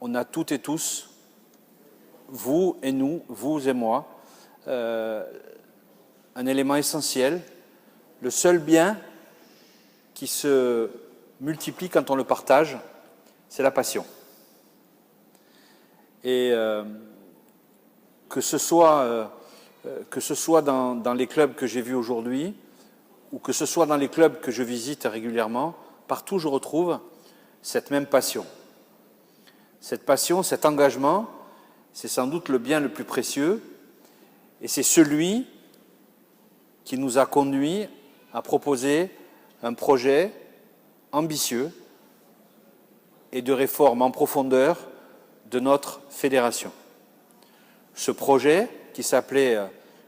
on a toutes et tous, vous et nous, vous et moi, un élément essentiel, le seul bien qui se multiplie quand on le partage, c'est la passion. Et que ce soit dans les clubs que j'ai vus aujourd'hui, ou que ce soit dans les clubs que je visite régulièrement, partout je retrouve cette même passion. Cette passion, cet engagement, c'est sans doute le bien le plus précieux, et c'est celui qui nous a conduits à proposer un projet ambitieux et de réforme en profondeur de notre fédération. Ce projet, qui s'appelait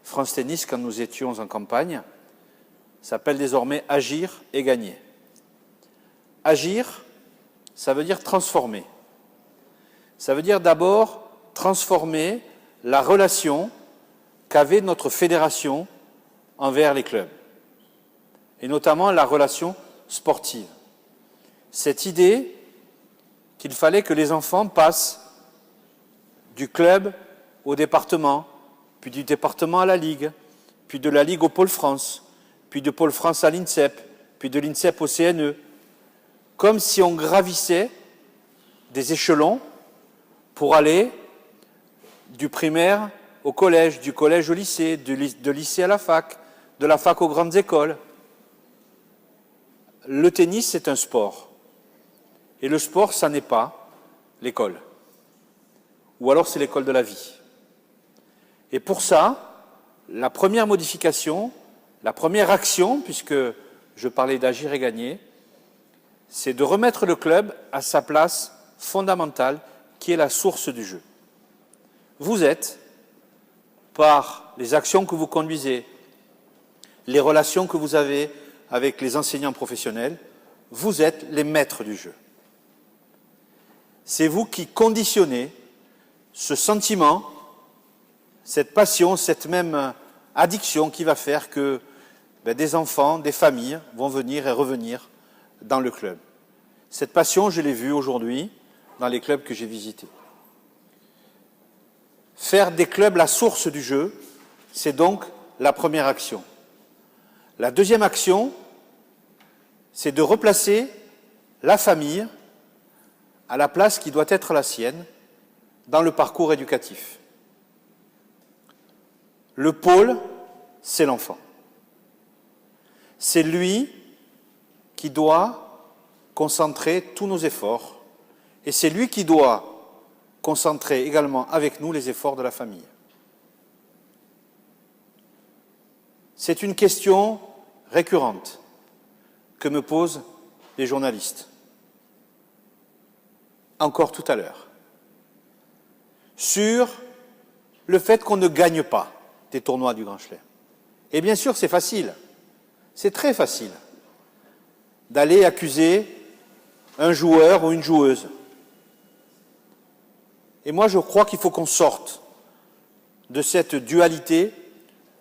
France Tennis quand nous étions en campagne, s'appelle désormais Agir et gagner. Agir, ça veut dire transformer. Ça veut dire d'abord transformer la relation qu'avait notre fédération envers les clubs, et notamment la relation sportive. Cette idée qu'il fallait que les enfants passent du club au département, puis du département à la Ligue, puis de la Ligue au Pôle France, puis de Pôle France à l'INSEP, puis de l'INSEP au CNE, comme si on gravissait des échelons pour aller du primaire au collège, du collège au lycée, de lycée à la fac, de la fac aux grandes écoles. Le tennis, c'est un sport. Et le sport, ça n'est pas l'école. Ou alors c'est l'école de la vie. Et pour ça, la première modification, la première action, puisque je parlais d'agir et gagner, c'est de remettre le club à sa place fondamentale, qui est la source du jeu. Vous êtes, par les actions que vous conduisez, les relations que vous avez avec les enseignants professionnels, vous êtes les maîtres du jeu. C'est vous qui conditionnez ce sentiment, cette passion, cette même addiction qui va faire que des enfants, des familles vont venir et revenir dans le club. Cette passion, je l'ai vue aujourd'hui dans les clubs que j'ai visités. Faire des clubs la source du jeu, c'est donc la première action. La deuxième action, c'est de replacer la famille à la place qui doit être la sienne dans le parcours éducatif. Le pôle, c'est l'enfant. C'est lui qui doit concentrer tous nos efforts et c'est lui qui doit concentrer également avec nous les efforts de la famille. C'est une question récurrente que me posent les journalistes, encore tout à l'heure, sur le fait qu'on ne gagne pas des tournois du Grand Chelem. Et bien sûr, c'est facile, c'est très facile d'aller accuser un joueur ou une joueuse. Et moi, je crois qu'il faut qu'on sorte de cette dualité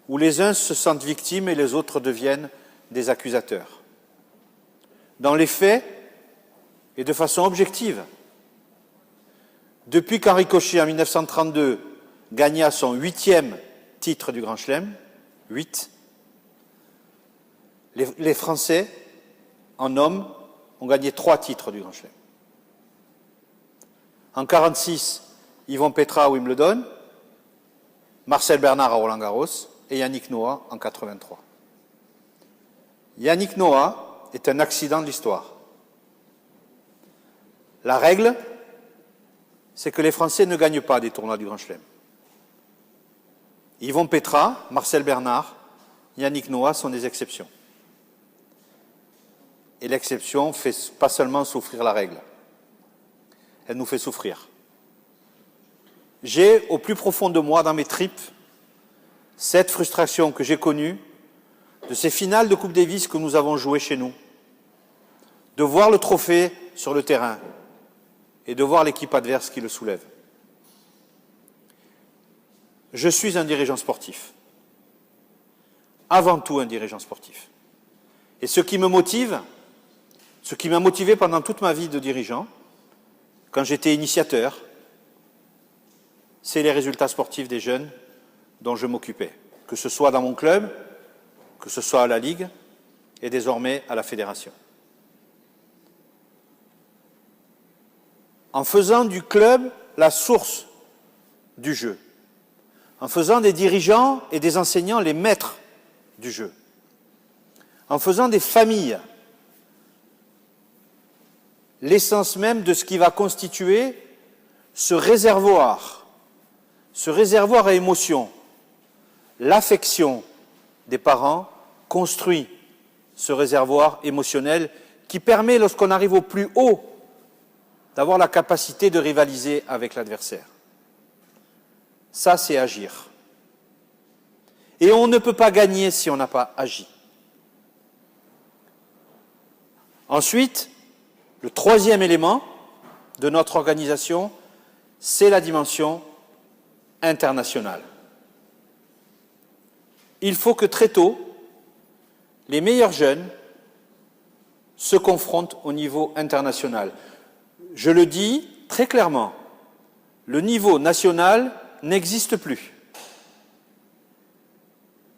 où les uns se sentent victimes et les autres deviennent des accusateurs. Dans les faits, et de façon objective, depuis qu'Henri Cochet, en 1932, gagna son 8e titre du Grand Chelem, 8, les Français, en hommes, ont gagné 3 titres du Grand Chelem. En 1946, Yvon Petra à Wimbledon, Marcel Bernard à Roland-Garros et Yannick Noah en 1983. Yannick Noah est un accident de l'histoire. La règle, c'est que les Français ne gagnent pas des tournois du Grand Chelem. Yvon Petra, Marcel Bernard, Yannick Noah sont des exceptions. Et l'exception ne fait pas seulement souffrir la règle, elle nous fait souffrir. J'ai au plus profond de moi, dans mes tripes, cette frustration que j'ai connue de ces finales de Coupe Davis que nous avons jouées chez nous, de voir le trophée sur le terrain et de voir l'équipe adverse qui le soulève. Je suis un dirigeant sportif, avant tout un dirigeant sportif. Et ce qui me motive, ce qui m'a motivé pendant toute ma vie de dirigeant, quand j'étais initiateur, c'est les résultats sportifs des jeunes dont je m'occupais, que ce soit dans mon club, que ce soit à la Ligue et désormais à la Fédération. En faisant du club la source du jeu, en faisant des dirigeants et des enseignants les maîtres du jeu, en faisant des familles l'essence même de ce qui va constituer ce réservoir à émotions. L'affection des parents construit ce réservoir émotionnel qui permet, lorsqu'on arrive au plus haut, d'avoir la capacité de rivaliser avec l'adversaire. Ça, c'est agir. Et on ne peut pas gagner si on n'a pas agi. Ensuite, le troisième élément de notre organisation, c'est la dimension internationale. Il faut que très tôt, les meilleurs jeunes se confrontent au niveau international. Je le dis très clairement, le niveau national n'existe plus.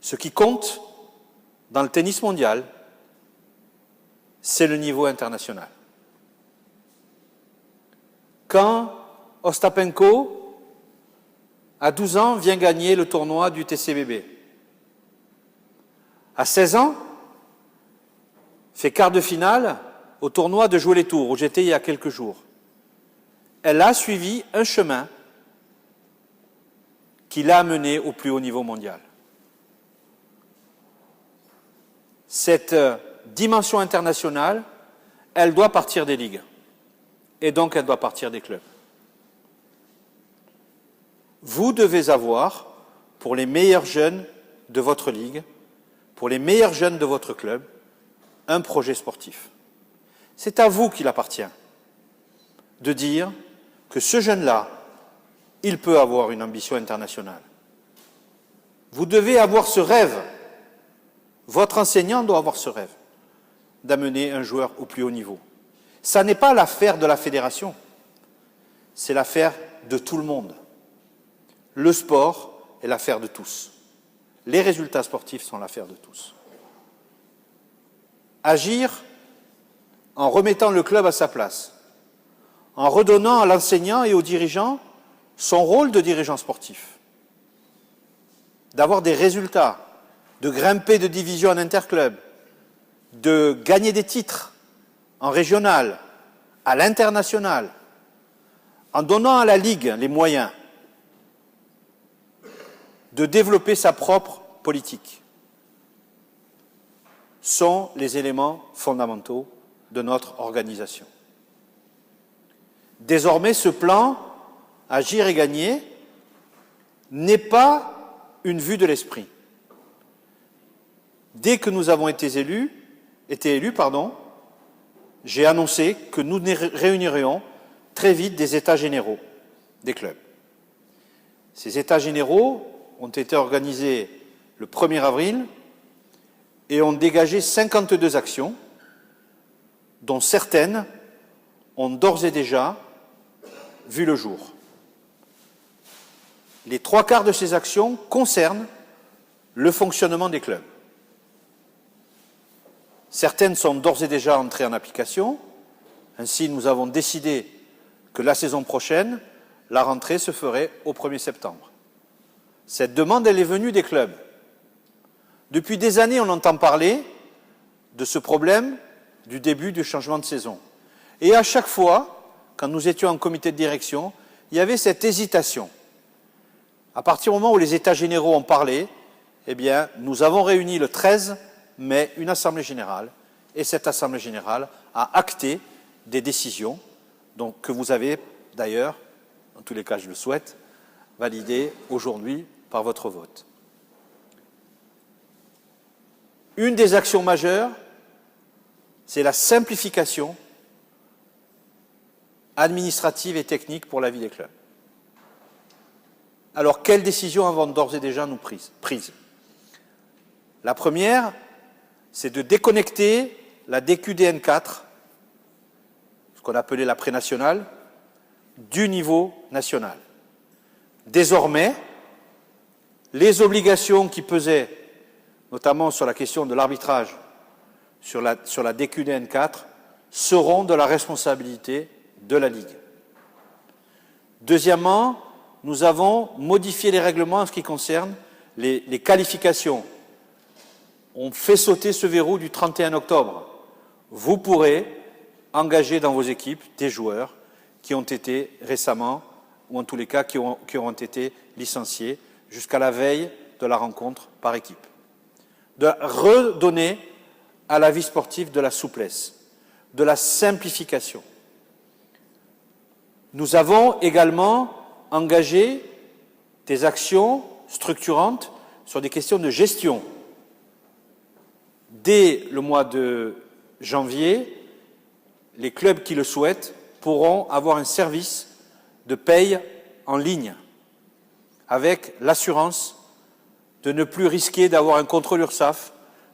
Ce qui compte dans le tennis mondial, c'est le niveau international. Quand Ostapenko, à 12 ans, vient gagner le tournoi du TCBB, à 16 ans, fait quart de finale au tournoi de Jouer-les-Tours, où j'étais il y a quelques jours. Elle a suivi un chemin qui l'a amené au plus haut niveau mondial. Cette dimension internationale, elle doit partir des ligues. Et donc, elle doit partir des clubs. Vous devez avoir, pour les meilleurs jeunes de votre ligue, pour les meilleurs jeunes de votre club, un projet sportif. C'est à vous qu'il appartient de dire que ce jeune-là, il peut avoir une ambition internationale. Vous devez avoir ce rêve. Votre enseignant doit avoir ce rêve d'amener un joueur au plus haut niveau. Ça n'est pas l'affaire de la fédération, c'est l'affaire de tout le monde. Le sport est l'affaire de tous. Les résultats sportifs sont l'affaire de tous. Agir en remettant le club à sa place, en redonnant à l'enseignant et aux dirigeants son rôle de dirigeant sportif, d'avoir des résultats, de grimper de division en interclub, de gagner des titres en régional, à l'international, en donnant à la Ligue les moyens de développer sa propre politique, sont les éléments fondamentaux de notre organisation. Désormais, ce plan Agir et gagner n'est pas une vue de l'esprit. Dès que nous avons été élus, j'ai annoncé que nous réunirions très vite des états généraux des clubs. Ces états généraux ont été organisés le 1er avril et ont dégagé 52 actions, dont certaines ont d'ores et déjà vu le jour. Les 3/4 de ces actions concernent le fonctionnement des clubs. Certaines sont d'ores et déjà entrées en application. Ainsi, nous avons décidé que la saison prochaine, la rentrée se ferait au 1er septembre. Cette demande, elle est venue des clubs. Depuis des années, on entend parler de ce problème du début du changement de saison. Et à chaque fois, quand nous étions en comité de direction, il y avait cette hésitation. À partir du moment où les États généraux ont parlé, eh bien, nous avons réuni le 13 mai une assemblée générale, et cette assemblée générale a acté des décisions donc, que vous avez d'ailleurs, en tous les cas je le souhaite, validées aujourd'hui par votre vote. Une des actions majeures, c'est la simplification administrative et technique pour la vie des clubs. Alors, quelles décisions avons d'ores et déjà nous prises? La première, c'est de déconnecter la DQDN4, ce qu'on appelait la pré-nationale, du niveau national. Désormais, les obligations qui pesaient, notamment sur la question de l'arbitrage, sur la DQDN4, seront de la responsabilité de la Ligue. Deuxièmement, nous avons modifié les règlements en ce qui concerne les qualifications. On fait sauter ce verrou du 31 octobre. Vous pourrez engager dans vos équipes des joueurs qui ont été récemment, ou en tous les cas qui auront été licenciés jusqu'à la veille de la rencontre par équipe. De redonner à la vie sportive de la souplesse, de la simplification. Nous avons également engagé des actions structurantes sur des questions de gestion. Dès le mois de janvier, les clubs qui le souhaitent pourront avoir un service de paye en ligne, avec l'assurance de ne plus risquer d'avoir un contrôle URSSAF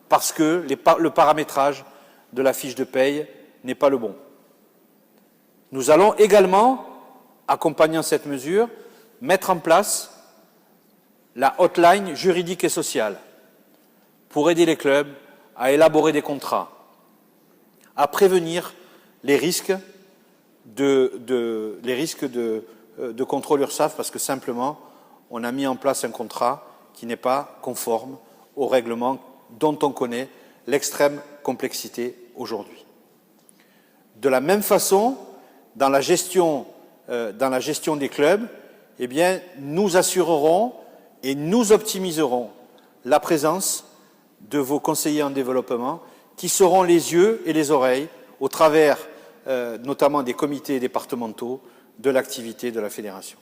parce que le paramétrage de la fiche de paye n'est pas le bon. Nous allons également, accompagnant cette mesure, mettre en place la hotline juridique et sociale pour aider les clubs à élaborer des contrats, à prévenir les risques de contrôle URSSAF parce que simplement on a mis en place un contrat qui n'est pas conforme au règlement dont on connaît l'extrême complexité aujourd'hui. De la même façon, dans la gestion des clubs, eh bien, nous assurerons et nous optimiserons la présence de vos conseillers en développement qui seront les yeux et les oreilles au travers notamment des comités départementaux de l'activité de la fédération.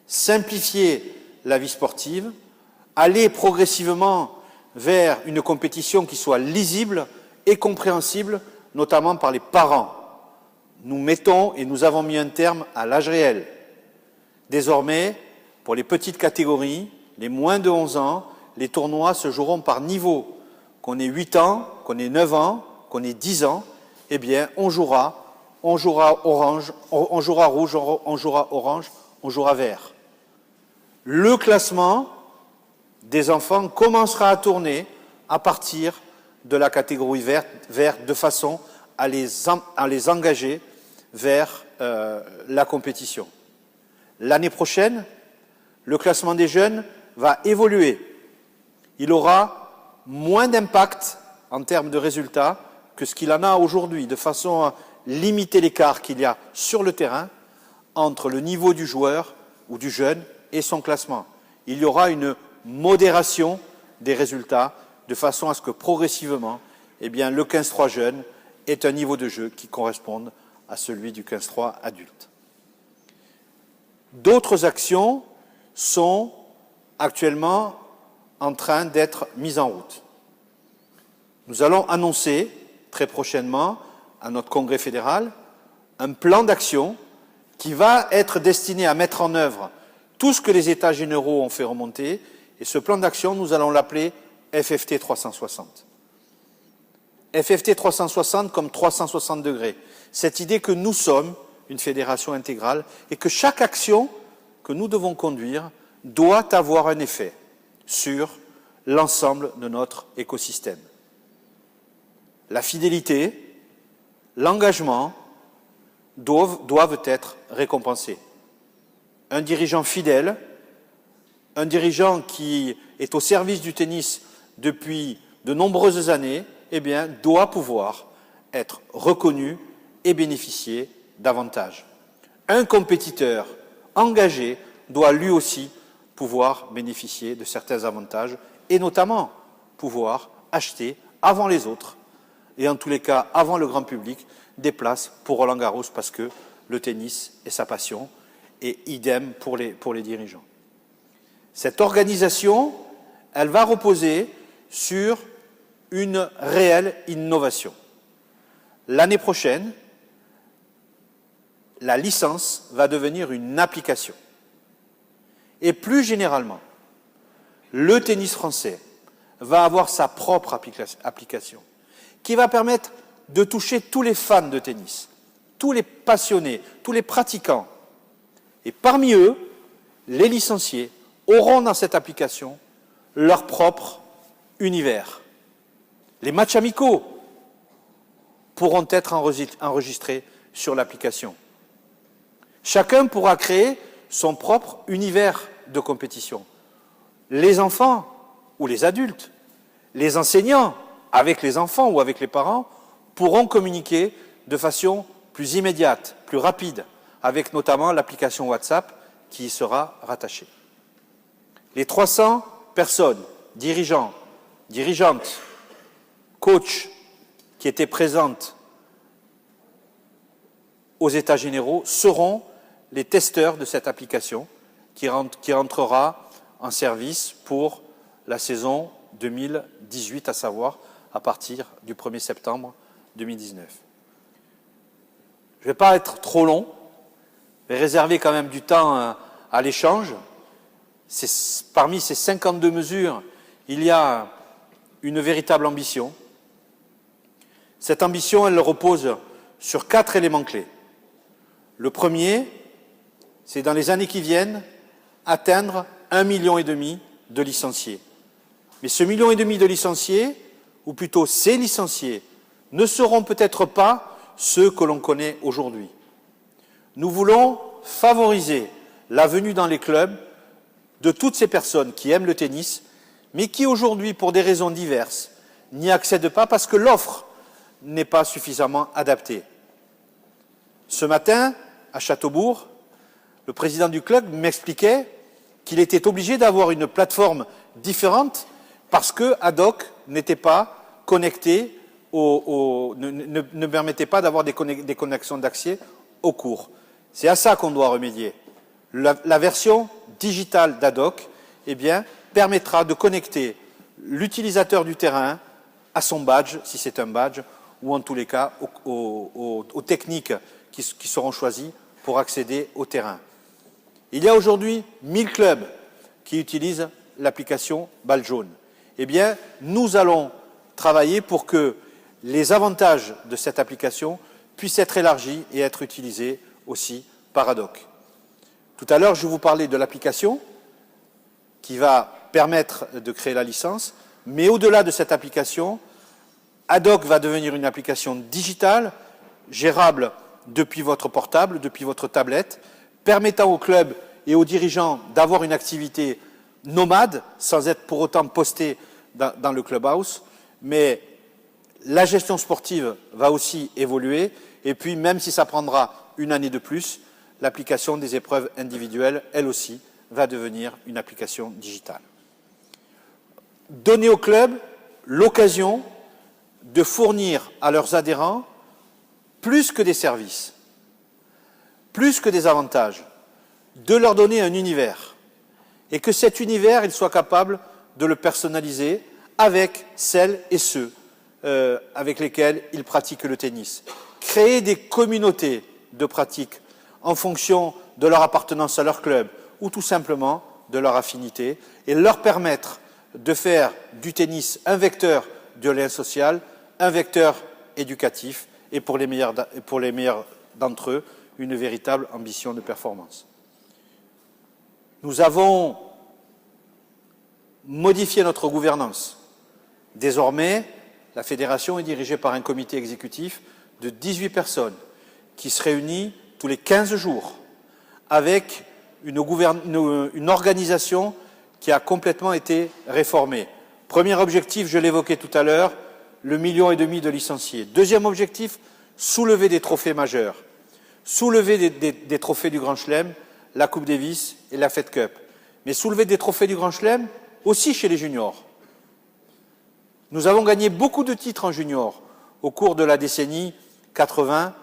Simplifier la vie sportive, aller progressivement vers une compétition qui soit lisible et compréhensible, notamment par les parents. Nous mettons et nous avons mis un terme à l'âge réel. Désormais, pour les petites catégories, les moins de 11 ans, les tournois se joueront par niveau. Qu'on ait 8 ans, qu'on ait 9 ans, qu'on ait 10 ans, eh bien, on jouera orange, on jouera rouge, on jouera orange, on jouera vert. Le classement des enfants commencera à tourner à partir de la catégorie verte de façon à les engager vers la compétition. L'année prochaine, le classement des jeunes va évoluer. Il aura moins d'impact en termes de résultats que ce qu'il en a aujourd'hui, de façon à limiter l'écart qu'il y a sur le terrain entre le niveau du joueur ou du jeune et son classement. Il y aura une modération des résultats de façon à ce que progressivement, eh bien, le 15-3 jeune ait un niveau de jeu qui corresponde à celui du 15-3 adulte. D'autres actions sont actuellement en train d'être mises en route. Nous allons annoncer très prochainement à notre congrès fédéral un plan d'action qui va être destiné à mettre en œuvre tout ce que les États généraux ont fait remonter, et ce plan d'action, nous allons l'appeler FFT 360. FFT 360 comme 360 degrés. Cette idée que nous sommes une fédération intégrale et que chaque action que nous devons conduire doit avoir un effet sur l'ensemble de notre écosystème. La fidélité, l'engagement doivent être récompensés. Un dirigeant fidèle, un dirigeant qui est au service du tennis depuis de nombreuses années, eh bien, doit pouvoir être reconnu et bénéficier davantage. Un compétiteur engagé doit lui aussi pouvoir bénéficier de certains avantages et notamment pouvoir acheter avant les autres et en tous les cas avant le grand public des places pour Roland-Garros parce que le tennis est sa passion et idem pour les dirigeants. Cette organisation, elle va reposer sur une réelle innovation. L'année prochaine, la licence va devenir une application. Et plus généralement, le tennis français va avoir sa propre application qui va permettre de toucher tous les fans de tennis, tous les passionnés, tous les pratiquants, et parmi eux, les licenciés auront dans cette application leur propre univers. Les matchs amicaux pourront être enregistrés sur l'application. Chacun pourra créer son propre univers de compétition. Les enfants ou les adultes, les enseignants avec les enfants ou avec les parents pourront communiquer de façon plus immédiate, plus rapide, avec notamment l'application WhatsApp qui y sera rattachée. Les 300 personnes, dirigeants, dirigeantes, coachs qui étaient présentes aux États généraux seront les testeurs de cette application qui rentrera en service pour la saison 2018, à savoir à partir du 1er septembre 2019. Je ne vais pas être trop long, mais réserver quand même du temps à l'échange. Parmi ces 52 mesures, il y a une véritable ambition. Cette ambition, elle repose sur 4 éléments clés. Le premier, c'est dans les années qui viennent, atteindre 1,5 million de licenciés. Mais ce 1,5 million de licenciés, ou plutôt ces licenciés, ne seront peut-être pas ceux que l'on connaît aujourd'hui. Nous voulons favoriser la venue dans les clubs de toutes ces personnes qui aiment le tennis, mais qui aujourd'hui, pour des raisons diverses, n'y accèdent pas parce que l'offre n'est pas suffisamment adaptée. Ce matin, à Châteaubourg, le président du club m'expliquait qu'il était obligé d'avoir une plateforme différente parce que Haddock n'était pas connecté, ne permettait pas d'avoir des connexions d'accès au cours. C'est à ça qu'on doit remédier. La version digitale d'Haddock permettra de connecter l'utilisateur du terrain à son badge, si c'est un badge, ou en tous les cas aux techniques qui seront choisies pour accéder au terrain. Il y a aujourd'hui 1000 clubs qui utilisent l'application Balle Jaune. Nous allons travailler pour que les avantages de cette application puissent être élargis et être utilisés aussi par Haddock. Tout à l'heure, je vous parlais de l'application qui va permettre de créer la licence, mais au-delà de cette application, Haddock va devenir une application digitale, gérable depuis votre portable, depuis votre tablette, permettant aux clubs et aux dirigeants d'avoir une activité nomade, sans être pour autant posté dans le clubhouse, mais la gestion sportive va aussi évoluer, et puis même si ça prendra une année de plus, l'application des épreuves individuelles, elle aussi, va devenir une application digitale. Donner aux clubs l'occasion de fournir à leurs adhérents plus que des services, plus que des avantages, de leur donner un univers, et que cet univers, il soit capable de le personnaliser avec celles et ceux avec lesquels ils pratiquent le tennis. Créer des communautés de pratique en fonction de leur appartenance à leur club ou tout simplement de leur affinité et leur permettre de faire du tennis un vecteur de lien social, un vecteur éducatif et pour les meilleurs d'entre eux, une véritable ambition de performance. Nous avons modifié notre gouvernance. Désormais, la fédération est dirigée par un comité exécutif de 18 personnes qui se réunit tous les 15 jours avec une organisation qui a complètement été réformée. Premier objectif, je l'évoquais tout à l'heure, le 1,5 million de licenciés. Deuxième objectif, soulever des trophées majeurs. Soulever des trophées du Grand Chelem, la Coupe Davis et la Fed Cup. Mais soulever des trophées du Grand Chelem aussi chez les juniors. Nous avons gagné beaucoup de titres en junior au cours de la décennie 80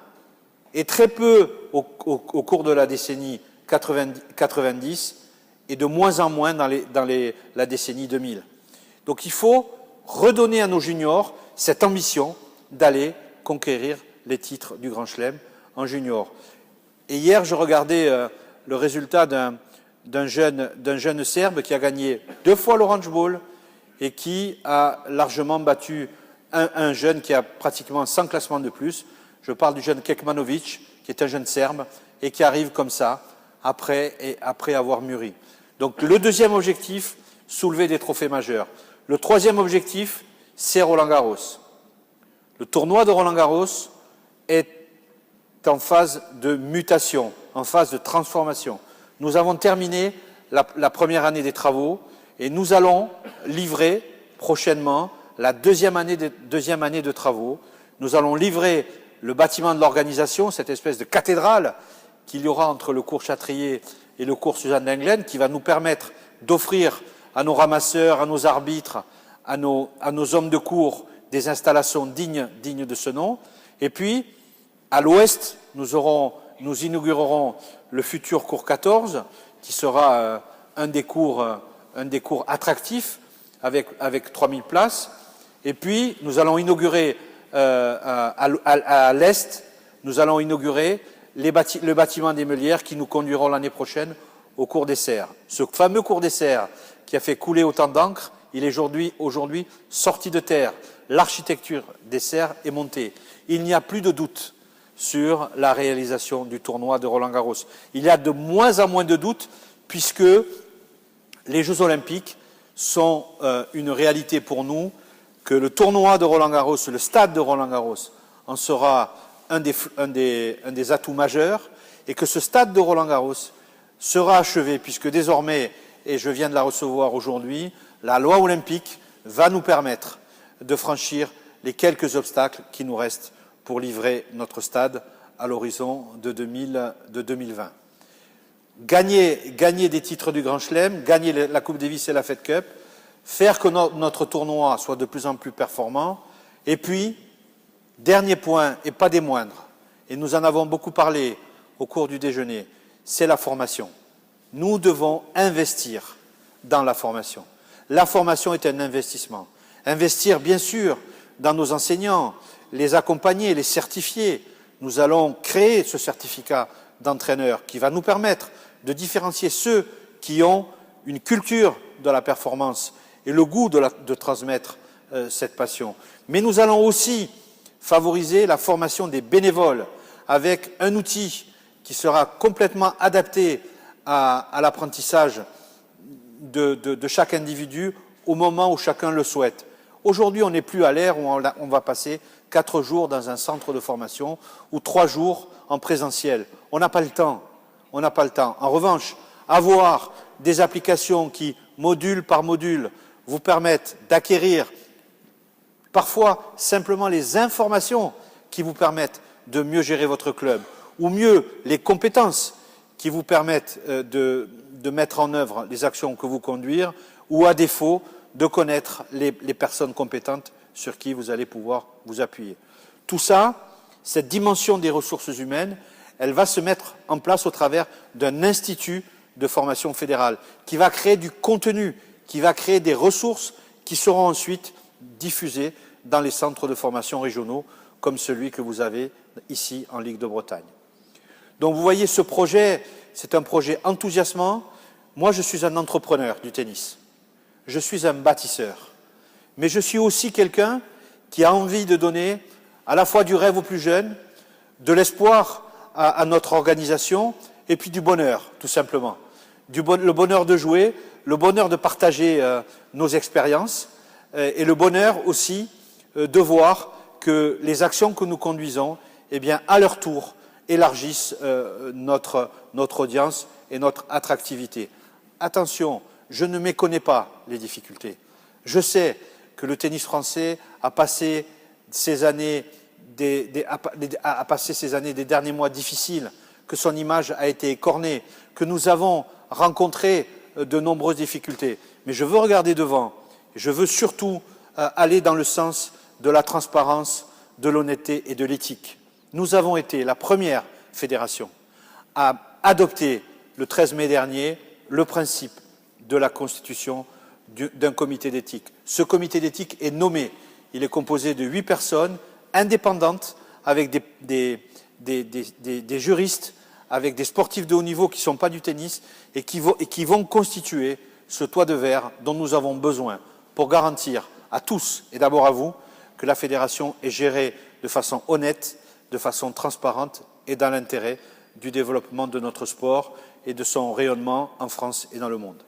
et très peu au cours de la décennie 90 et de moins en moins dans la décennie 2000. Donc il faut redonner à nos juniors cette ambition d'aller conquérir les titres du Grand Chelem en junior. Et hier, je regardais le résultat d'un jeune Serbe qui a gagné 2 fois l'Orange Bowl et qui a largement battu un jeune qui a pratiquement 100 classements de plus, Je parle du jeune Kekmanovic, qui est un jeune Serbe, et qui arrive comme ça, après avoir mûri. Donc le deuxième objectif, soulever des trophées majeurs. Le troisième objectif, c'est Roland-Garros. Le tournoi de Roland-Garros est en phase de mutation, en phase de transformation. Nous avons terminé la première année des travaux et nous allons livrer prochainement la deuxième année de travaux. Nous allons livrer le bâtiment de l'organisation, cette espèce de cathédrale qu'il y aura entre le cours Châtrier et le cours Suzanne Lenglen, qui va nous permettre d'offrir à nos ramasseurs, à nos arbitres, à nos hommes de cours des installations dignes de ce nom. Et puis, à l'ouest, nous inaugurerons le futur cours 14, qui sera un des cours attractifs, avec 3000 places. Et puis, nous allons inaugurer à l'est, nous allons inaugurer le bâtiment des Meulières qui nous conduiront l'année prochaine au cours des Serres. Ce fameux cours des Serres qui a fait couler autant d'encre, il est aujourd'hui sorti de terre. L'architecture des Serres est montée. Il n'y a plus de doute sur la réalisation du tournoi de Roland-Garros. Il y a de moins en moins de doutes puisque les Jeux Olympiques sont une réalité pour nous, que le tournoi de Roland-Garros, le stade de Roland-Garros, en sera un des atouts majeurs et que ce stade de Roland-Garros sera achevé puisque désormais, et je viens de la recevoir aujourd'hui, la loi olympique va nous permettre de franchir les quelques obstacles qui nous restent pour livrer notre stade à l'horizon de 2020. Gagner des titres du Grand Chelem, gagner la Coupe Davis et la Fed Cup, faire que notre tournoi soit de plus en plus performant. Et puis, dernier point, et pas des moindres, et nous en avons beaucoup parlé au cours du déjeuner, c'est la formation. Nous devons investir dans la formation. La formation est un investissement. Investir, bien sûr, dans nos enseignants, les accompagner, les certifier. Nous allons créer ce certificat d'entraîneur qui va nous permettre de différencier ceux qui ont une culture de la performance et le goût de transmettre cette passion. Mais nous allons aussi favoriser la formation des bénévoles avec un outil qui sera complètement adapté à l'apprentissage de chaque individu au moment où chacun le souhaite. Aujourd'hui, on n'est plus à l'ère où on va passer 4 jours dans un centre de formation ou 3 jours en présentiel. On n'a pas le temps. On n'a pas le temps. En revanche, avoir des applications qui, module par module, vous permettent d'acquérir parfois simplement les informations qui vous permettent de mieux gérer votre club, ou mieux les compétences qui vous permettent de mettre en œuvre les actions que vous conduire, ou à défaut de connaître les personnes compétentes sur qui vous allez pouvoir vous appuyer. Tout ça, cette dimension des ressources humaines, elle va se mettre en place au travers d'un institut de formation fédérale qui va créer du contenu, qui va créer des ressources qui seront ensuite diffusées dans les centres de formation régionaux comme celui que vous avez ici en Ligue de Bretagne. Donc vous voyez, ce projet, c'est un projet enthousiasmant. Moi, je suis un entrepreneur du tennis. Je suis un bâtisseur. Mais je suis aussi quelqu'un qui a envie de donner à la fois du rêve aux plus jeunes, de l'espoir à notre organisation et puis du bonheur, tout simplement. Le bonheur de jouer, le bonheur de partager nos expériences et le bonheur aussi de voir que les actions que nous conduisons, eh bien, à leur tour, élargissent notre audience et notre attractivité. Attention, je ne méconnais pas les difficultés. Je sais que le tennis français a passé ces années des derniers mois difficiles, que son image a été écornée, que nous avons rencontré de nombreuses difficultés. Mais je veux regarder devant. Je veux surtout aller dans le sens de la transparence, de l'honnêteté et de l'éthique. Nous avons été la première fédération à adopter le 13 mai dernier le principe de la constitution d'un comité d'éthique. Ce comité d'éthique est nommé. Il est composé de 8 personnes indépendantes avec des juristes, avec des sportifs de haut niveau qui ne sont pas du tennis et qui vont constituer ce toit de verre dont nous avons besoin pour garantir à tous, et d'abord à vous, que la fédération est gérée de façon honnête, de façon transparente et dans l'intérêt du développement de notre sport et de son rayonnement en France et dans le monde.